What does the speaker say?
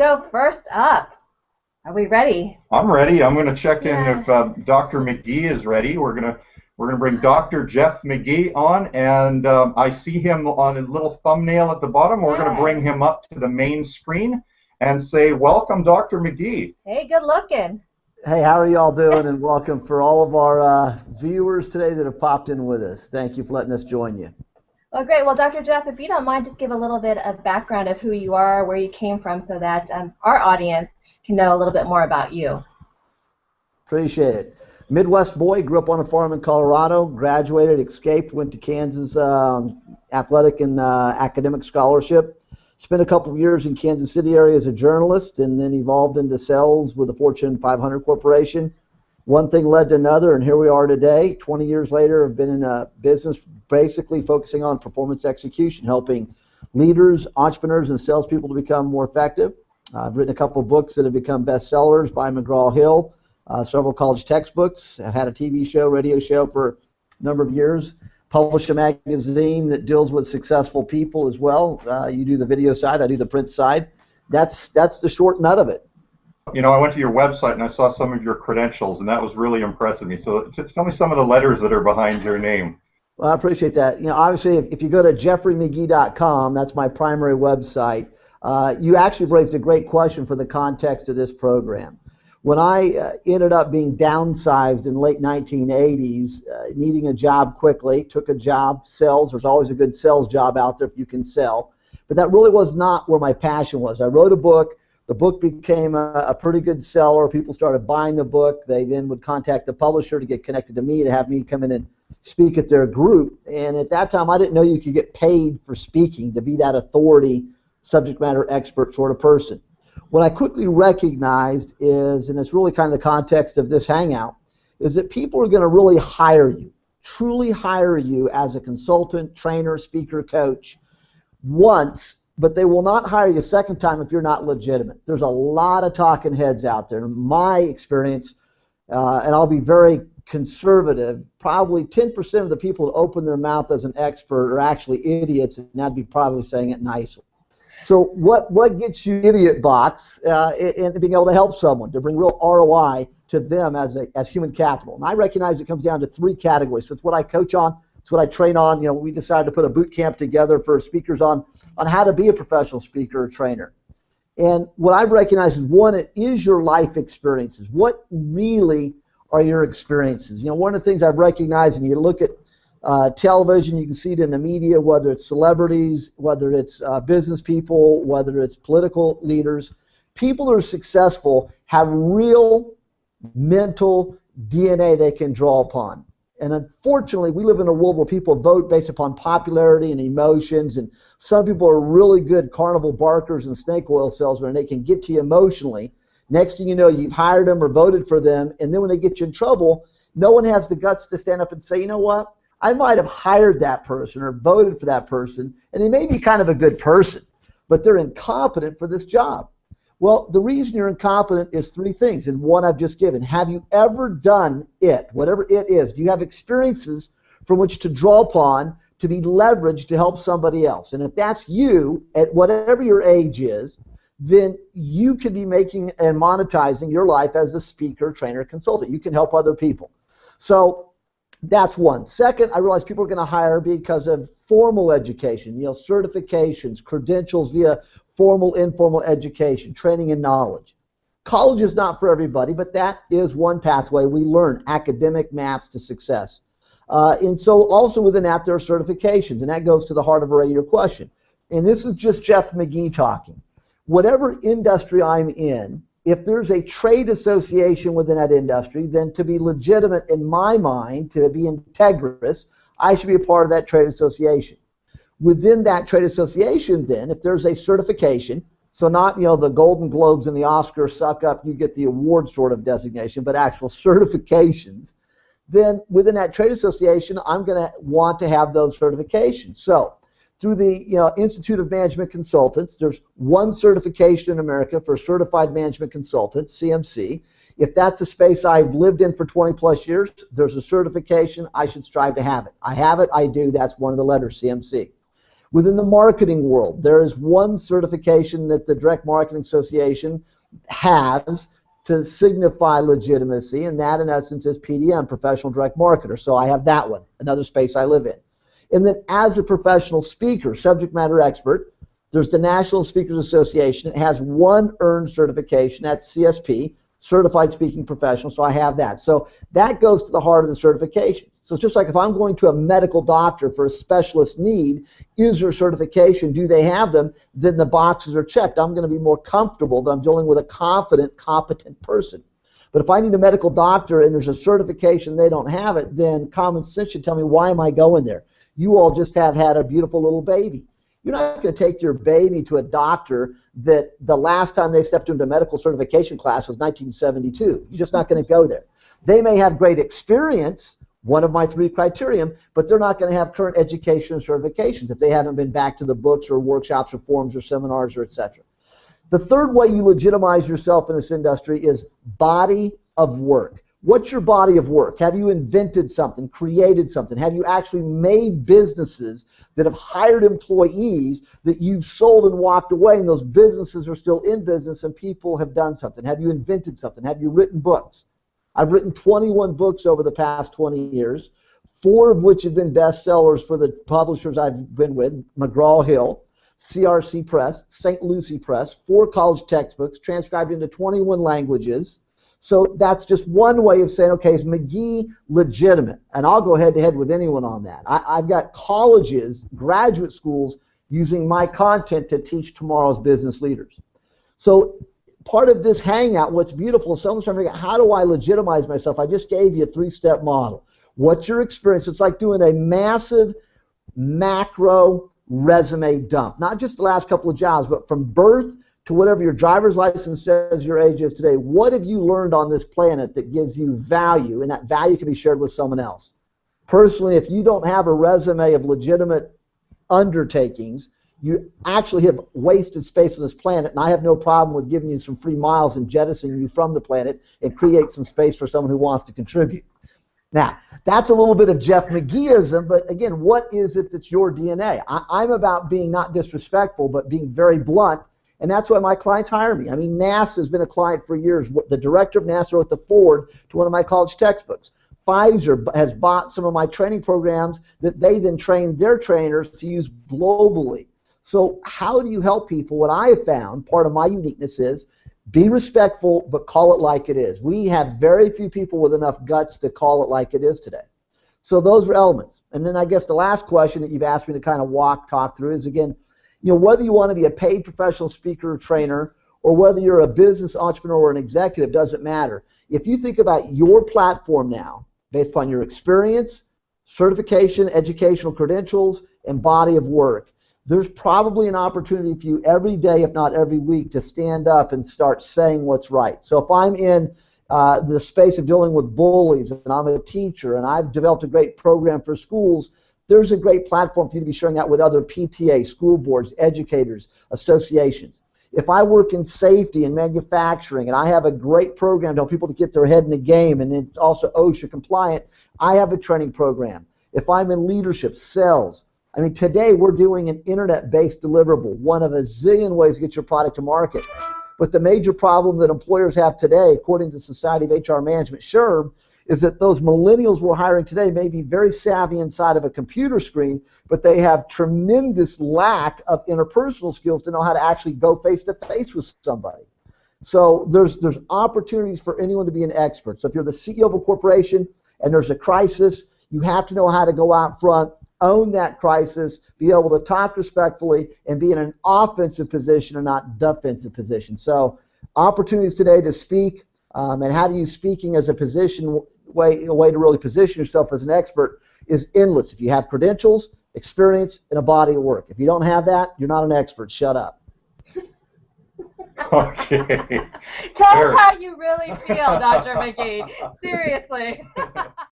So first up, are we ready? I'm ready. I'm going to check in if Dr. Magee is ready. We're going to bring Dr. Jeff Magee on, and I see him on a little thumbnail at the bottom. We're going to bring him up to the main screen and say, welcome, Dr. Magee. Hey, good looking. Hey, how are y'all doing? And welcome for all of our viewers today that have popped in with us. Thank you for letting us join you. Well, great. Well, Dr. Jeff, if you don't mind, just give a little bit of background of who you are, where you came from, so that our audience can know a little bit more about you. Appreciate it. Midwest boy, grew up on a farm in Colorado, graduated, escaped, went to Kansas athletic and academic scholarship. Spent a couple of years in Kansas City area as a journalist, and then evolved into sales with a Fortune 500 corporation. One thing led to another, and here we are today. 20 years later, I've been in a business basically focusing on performance execution, helping leaders, entrepreneurs, and salespeople to become more effective. I've written a couple of books that have become bestsellers by McGraw-Hill, several college textbooks. I've had a TV show, radio show for a number of years. Published a magazine that deals with successful people as well. You do the video side, I do the print side. That's the short nut of it. You know, I went to your website and I saw some of your credentials, and that was really impressive me. So tell me some of the letters that are behind your name. Well, I appreciate that. You know, obviously, if you go to jeffreymagee.com, that's my primary website. You actually raised a great question for the context of this program. When I ended up being downsized in the late 1980s, needing a job quickly, took a job, sales. There's always a good sales job out there if you can sell. But that really was not where my passion was. I wrote a book. The book became a pretty good seller. People started buying the book. They then would contact the publisher to get connected to me, to have me come in and speak at their group. And at that time, I didn't know you could get paid for speaking, to be that authority, subject matter expert sort of person. What I quickly recognized is, and it's really kind of the context of this hangout, is that people are going to really hire you, truly hire you as a consultant, trainer, speaker, coach once, but they will not hire you a second time if you're not legitimate. There's a lot of talking heads out there. In my experience, and I'll be very conservative, probably 10% of the people that open their mouth as an expert are actually idiots, and that'd be probably saying it nicely. So what gets you idiot box in being able to help someone, to bring real ROI to them as human capital? And I recognize it comes down to three categories. So it's what I coach on, it's what I train on. You know, we decided to put a boot camp together for speakers on how to be a professional speaker or trainer. And what I've recognized is, one, it is your life experiences. What really are your experiences? You know, one of the things I've recognized, and you look at television, you can see it in the media, whether it's celebrities, whether it's business people, whether it's political leaders. People who are successful have real mental DNA they can draw upon. And unfortunately, we live in a world where people vote based upon popularity and emotions, and some people are really good carnival barkers and snake oil salesmen, and they can get to you emotionally. Next thing you know, you've hired them or voted for them, and then when they get you in trouble, no one has the guts to stand up and say, you know what, I might have hired that person or voted for that person, and they may be kind of a good person, but they're incompetent for this job. Well, the reason you're incompetent is three things, and one I've just given. Have you ever done it, whatever it is? Do you have experiences from which to draw upon to be leveraged to help somebody else? And if that's you, at whatever your age is, then you could be making and monetizing your life as a speaker, trainer, consultant. You can help other people. So that's one. Second, I realize people are going to hire because of formal education, you know, certifications, credentials via formal, informal education, training and knowledge. College is not for everybody, but that is one pathway we learn, academic maps to success. And so also within that, there are certifications, and that goes to the heart of your question. And this is just Jeff Magee talking. Whatever industry I'm in, if there's a trade association within that industry, then to be legitimate in my mind, to be integrous, I should be a part of that trade association. Within that trade association, then, if there's a certification, so not, you know, the Golden Globes and the Oscars suck up, you get the award sort of designation, but actual certifications, then within that trade association, I'm going to want to have those certifications. So through the Institute of Management Consultants, there's one certification in America for Certified Management Consultant, CMC. If that's a space I've lived in for 20 plus years, there's a certification, I should strive to have it. I have it, I do, that's one of the letters, CMC. Within the marketing world, there is one certification that the Direct Marketing Association has to signify legitimacy, and that in essence is PDM, Professional Direct Marketer. So I have that one, another space I live in. And then as a professional speaker, subject matter expert, there's the National Speakers Association. It has one earned certification, that's CSP, Certified Speaking Professional, so I have that. So that goes to the heart of the certifications. So it's just like if I'm going to a medical doctor for a specialist need, is there certification, do they have them, then the boxes are checked. I'm going to be more comfortable that I'm dealing with a confident, competent person. But if I need a medical doctor and there's a certification, they don't have it, then common sense should tell me, why am I going there? You all just have had a beautiful little baby. You're not going to take your baby to a doctor that the last time they stepped into a medical certification class was 1972. You're just not going to go there. They may have great experience, one of my 3 criterion, but they're not going to have current education and certifications if they haven't been back to the books or workshops or forums or seminars or etc. The third way you legitimize yourself in this industry is body of work. What's your body of work? Have you invented something, created something? Have you actually made businesses that have hired employees that you've sold and walked away, and those businesses are still in business and people have done something? Have you invented something? Have you written books? I've written 21 books over the past 20 years, 4 of which have been bestsellers for the publishers I've been with, McGraw-Hill, CRC Press, St. Lucie Press, 4 college textbooks, transcribed into 21 languages. So that's just one way of saying, okay, is Magee legitimate? And I'll go head-to-head with anyone on that. I've got colleges, graduate schools, using my content to teach tomorrow's business leaders. So part of this Hangout, what's beautiful, is someone's trying to figure out, how do I legitimize myself? I just gave you a 3-step model. What's your experience? It's like doing a massive macro resume dump. Not just the last couple of jobs, but from birth to whatever your driver's license says your age is today. What have you learned on this planet that gives you value, and that value can be shared with someone else? Personally, if you don't have a resume of legitimate undertakings, you actually have wasted space on this planet, and I have no problem with giving you some free miles and jettisoning you from the planet and create some space for someone who wants to contribute. Now, that's a little bit of Jeff Mageeism, but again, what is it that's your DNA? I'm about being not disrespectful, but being very blunt. And that's why my clients hire me. I mean, NASA has been a client for years. The director of NASA wrote the foreword to one of my college textbooks. Pfizer has bought some of my training programs that they then train their trainers to use globally. So how do you help people? What I have found, part of my uniqueness is, be respectful, but call it like it is. We have very few people with enough guts to call it like it is today. So those are elements. And then I guess the last question that you've asked me to kind of talk through is, again, whether you want to be a paid professional speaker or trainer, or whether you're a business entrepreneur or an executive, doesn't matter. If you think about your platform now, based upon your experience, certification, educational credentials, and body of work, there's probably an opportunity for you every day, if not every week, to stand up and start saying what's right. So if I'm in the space of dealing with bullies, and I'm a teacher, and I've developed a great program for schools, there's a great platform for you to be sharing that with other PTA, school boards, educators, associations. If I work in safety and manufacturing, and I have a great program to help people to get their head in the game, and it's also OSHA compliant, I have a training program. If I'm in leadership, sales, I mean, today we're doing an internet-based deliverable, one of a zillion ways to get your product to market. But the major problem that employers have today, according to the Society of HR Management, SHRM, is that those millennials we're hiring today may be very savvy inside of a computer screen, but they have tremendous lack of interpersonal skills to know how to actually go face-to-face with somebody. So there's opportunities for anyone to be an expert. So if you're the CEO of a corporation and there's a crisis, you have to know how to go out front, own that crisis, be able to talk respectfully, and be in an offensive position and not defensive position. So opportunities today to speak, and how do you speaking as a position, way to really position yourself as an expert is endless. If you have credentials, experience, and a body of work. If you don't have that, you're not an expert. Shut up. Okay. Tell us how you really feel, Dr. Magee. Seriously.